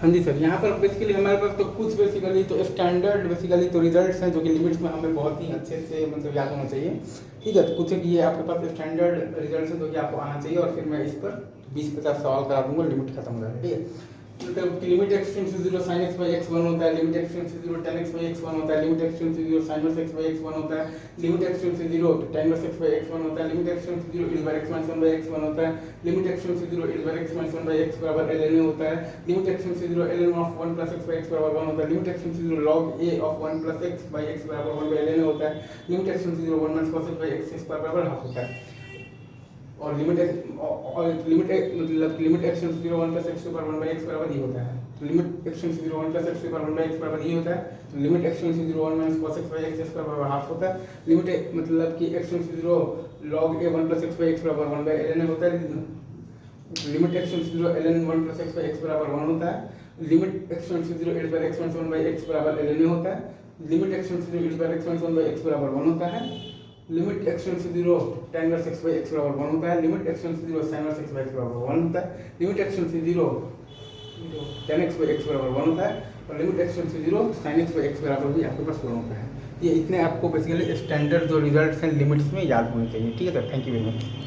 हाँ जी सर, यहाँ पर बेसिकली हमारे पास तो कुछ बेसिकली तो स्टैंडर्ड बेसिकली तो रिजल्ट्स हैं जो कि लिमिट्स में हमें बहुत ही अच्छे से मतलब याद होना चाहिए। ठीक है, तो कुछ एक ये आपके पास स्टैंडर्ड रिजल्ट्स हैं जो कि आपको आना चाहिए, और फिर मैं इस पर 20-50 सवाल करा दूंगा, लिमिट खत्म हो जाएगा। ठीक है, मतलब लिमिट एक्सटेंड से 0 sin x by x 1 होता है, लिमिट एक्सटेंड से 0 tan x by x 1 होता है, लिमिट एक्सटेंड से 0 sin x by x 1 होता है, लिमिट एक्सटेंड से 0 tan x by x 1 होता है, लिमिट एक्सटेंड से 0 e by x minus 1 by x 1 होता है, लिमिट एक्सटेंड से 0 e by x minus 1 by x बराबर ln a होता है, लिमिट एक्सटेंड से 0 ln of 1 plus x by x बराबर 1 होता है, लिमिट एक्सटेंड से 0 log a of 1 plus x by x बराबर 1 by ln a होता है, लिमिट एक्सटेंड से 0 1 minus cos x by x square बराबर हाफ होता है, और लिमिट मतलब लिमिट एक्सटेंड से 0 1 plus x बराबर 1 by x बराबर ये होता है, तो लिमिट एक्सटेंड से 0 1 plus x बराबर 1 by x बराबर ये होता है, तो लिमिट एक्सटेंड से 0 1 minus cos x by x square बराबर हाफ होता है, लिमिट मतलब कि एक्सटेंड से 0 log a 1 plus x by x बराबर 1 by ln a होता है, लिमिट एक्सटेंड से 0 ln 1 plus x by x बराबर 1 होता है, लिमिट एक्सटेंड से 0 e by x minus 1 by x बराबर ln a होता है, लिमिट एक्सटेंड से 0 e by x minus 1 by x बराबर 1 होता है, लिमिट एक्सटेंड से 0 tan inverse x by x बराबर 1 होता है, लिमिट एक्सटेंड से 0 sin inverse x by x बराबर 1 होता है, लिमिट एक्सटेंड से 0 tan x by x बराबर 1 होता है, और लिमिट एक्सटेंड से 0 sin x by x बराबर भी आपके पास 1 होता है। ये इतने आपको बेसिकली स्टैंडर्ड जो रिजल्ट्स हैं लिमिट्स में याद होने चाहिए। ठीक है sir, thank you very much.